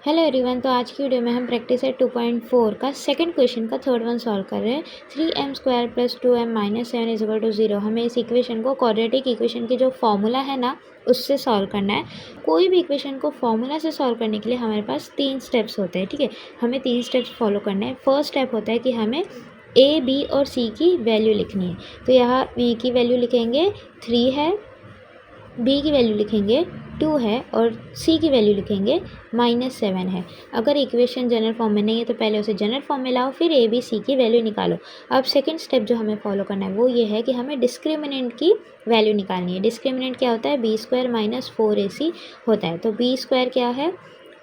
Hello everyone. तो आज की वीडियो में हम प्रैक्टिस सेट 2.4 का सेकंड क्वेश्चन का थर्ड वन सॉल्व कर रहे हैं। 3m² + 2m - 7 = 0। हमें इस इक्वेशन को क्वाड्रेटिक इक्वेशन की जो फॉर्मूला है ना उससे सॉल्व करना है। कोई भी इक्वेशन को फॉर्मूला से सॉल्व करने के लिए हमारे पास 3 स्टेप्स होते हैं। ठीक है, हमें 3 स्टेप्स फॉलो करना है। फर्स्ट स्टेप होता है कि हमें ए, बी और सी की वैल्यू लिखनी है। तो यहाँ ए की वैल्यू लिखेंगे 3 है, बी की वैल्यू लिखेंगे 2 है और सी की वैल्यू लिखेंगे -7 है। अगर इक्वेशन जनरल फॉर्म में नहीं है तो पहले उसे जनरल फॉर्म में लाओ, फिर ए बी सी की वैल्यू निकालो। अब सेकंड स्टेप जो हमें फॉलो करना है वो ये है कि हमें डिस्क्रिमिनेंट की वैल्यू निकालनी है। डिस्क्रिमिनेंट क्या होता है? b² - 4ac होता है। तो b² क्या है?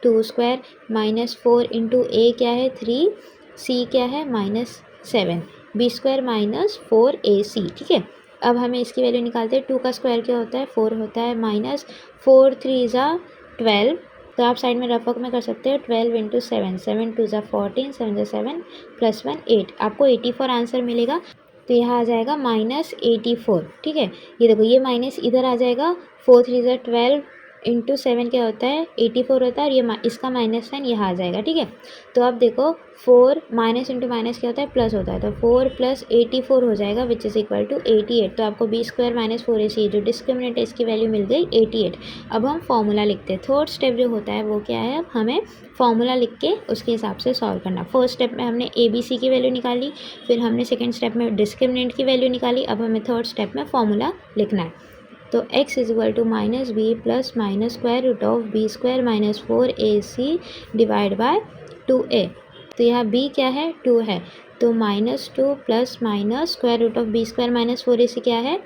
2² -4 × a क्या है? 3, c क्या है? -7। b² - 4ac। ठीक है, अब हमें इसकी वैल्यू निकालते हैं। 2 का स्क्वायर क्या होता है? 4 होता है। -4 3 = 12। तो आप साइड में रफक में कर सकते हो। 12 × 7, 7 2 = 14, 7 × 7 + 1 8। आपको 84 आंसर मिलेगा। तो यहाँ आ जाएगा -84। ठीक है, ये देखो, ये माइनस इधर आ जाएगा। 4 3 = 12 × 7 क्या होता है? 84 होता है। और ये इसका -9 यहाँ आ जाएगा। ठीक है, तो अब देखो 4 माइनस इंटू माइनस क्या होता है? प्लस होता है। तो 4 + 84 हो जाएगा विच इज़ इक्वल टू 88। तो आपको b² - 4ac जो डिस्क्रिमिनेंट है इसकी वैल्यू मिल गई 88। अब हम फॉर्मूला लिखते हैं। थर्ड स्टेप जो होता है वो क्या है? अब हमें फॉर्मूला लिख के उसके हिसाब से सॉल्व करना। फर्स्ट स्टेप में हमने ए बी सी की वैल्यू निकाली, फिर हमने सेकेंड स्टेप में डिस्क्रिमिनेंट की वैल्यू निकाली। अब हमें थर्ड स्टेप में फॉर्मूला लिखना है। तो x = -b + -√b² - 4ac / 2a। तो यहाँ b क्या है? 2 है। तो -2 + -√b² - 4ac क्या है?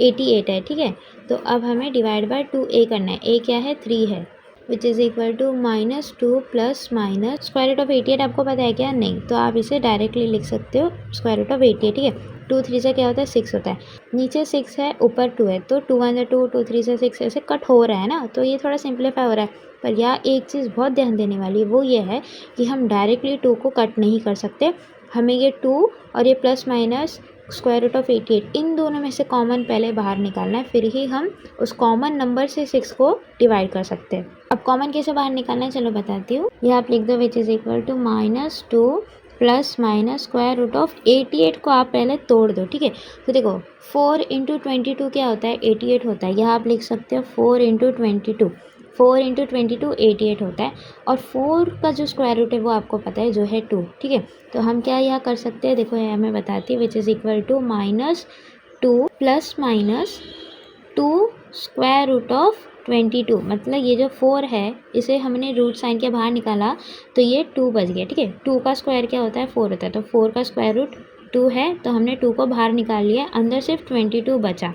88 है। ठीक है, तो अब हमें डिवाइड बाय 2a करना है। a क्या है? 3 है विच इज़ इक्वल टू -2 + √88। आपको पता है क्या? नहीं। तो आप इसे डायरेक्टली लिख सकते हो √88। ठीक है, 2 3 से क्या होता है? 6 होता है। नीचे 6 है, ऊपर 2 है, तो 2 1 = 2, 2 3 से 6 ऐसे कट हो रहा है ना। तो ये थोड़ा सिंप्लीफाई हो रहा है। पर यहाँ एक चीज़ बहुत ध्यान देने वाली है, वो ये है कि हम डायरेक्टली 2 को कट नहीं कर सकते। हमें ये 2 और ये प्लस माइनस √88 इन दोनों में से कॉमन पहले बाहर निकालना है, फिर ही हम उस कॉमन नंबर से 6 को डिवाइड कर सकते हैं। अब कॉमन कैसे बाहर निकालना है चलो बताती हूँ। ये आप लिख दो विच इज़ इक्वल टू -2 + -√88 को आप पहले तोड़ दो। ठीक है, तो देखो 4 × 22 क्या होता है? 88 होता है। यहाँ आप लिख सकते हो 4 × 22, 4 × 22 88 होता है। और 4 का जो स्क्वायर रूट है वो आपको पता है, जो है 2। ठीक है, तो हम क्या यहाँ कर सकते हैं? देखो यहाँ मैं बताती हूँ विच इज़ इक्वल टू -2 ± 2 √22। मतलब ये जो 4 है इसे हमने रूट साइन के बाहर निकाला तो ये 2 बच गया। ठीक है, 2 का स्क्वायर क्या होता है? 4 होता है। तो 4 का स्क्वायर रूट 2 है, तो हमने 2 को बाहर निकाल लिया, अंदर सिर्फ 22 बचा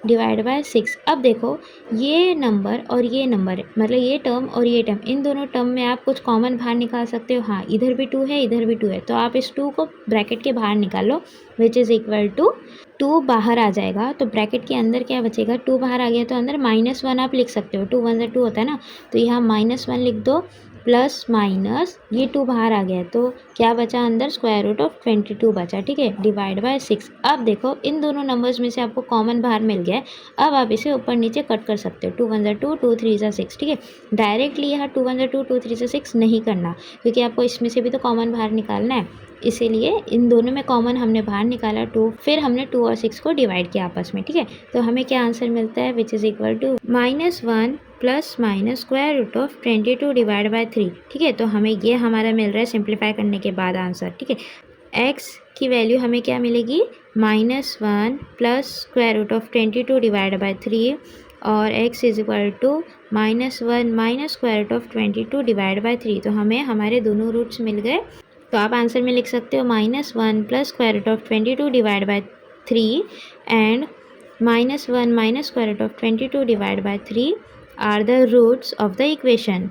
डिवाइड बाय 6। अब देखो ये नंबर और ये नंबर, मतलब ये टर्म और ये टर्म, इन दोनों टर्म में आप कुछ कॉमन बाहर निकाल सकते हो। हाँ, इधर भी 2 है, इधर भी 2 है, तो आप इस 2 को ब्रैकेट के बाहर निकालो विच इज़ इक्वल टू 2 बाहर आ जाएगा। तो ब्रैकेट के अंदर क्या बचेगा? 2 बाहर आ गया तो अंदर -1 आप लिख सकते हो। 2 1 = 2 होता है ना, तो यहाँ -1 लिख दो, प्लस माइनस ये 2 बाहर आ गया तो क्या बचा अंदर? √22 बचा। ठीक है, डिवाइड बाय 6। अब देखो इन दोनों नंबर्स में से आपको कॉमन बाहर मिल गया है। अब आप इसे ऊपर नीचे कट कर सकते हो। 2 1 = 2, 2 3 = 6। ठीक है, डायरेक्टली यहाँ 2 1 = 2, 2 3 = 6 नहीं करना, क्योंकि आपको इसमें से भी तो कॉमन बाहर निकालना है। इसीलिए इन दोनों में कॉमन हमने बाहर निकाला 2, फिर हमने 2 और 6 को डिवाइड किया आपस में। ठीक है, तो हमें क्या आंसर मिलता है? Which is equal to -1 + √22 divide by 3। ठीक है, तो हमें ये हमारा मिल रहा है सिंप्लीफाई करने के बाद आंसर। ठीक है, x की वैल्यू हमें क्या मिलेगी? -1 + √22 डिवाइड बाय 3 और x = -1 - √22 डिवाइड बाय 3। तो हमें हमारे दोनों रूट्स मिल गए। तो आप आंसर में लिख सकते हो -1 + √22 divide by 3 and -1 - √22 divide by 3 are the roots of the equation.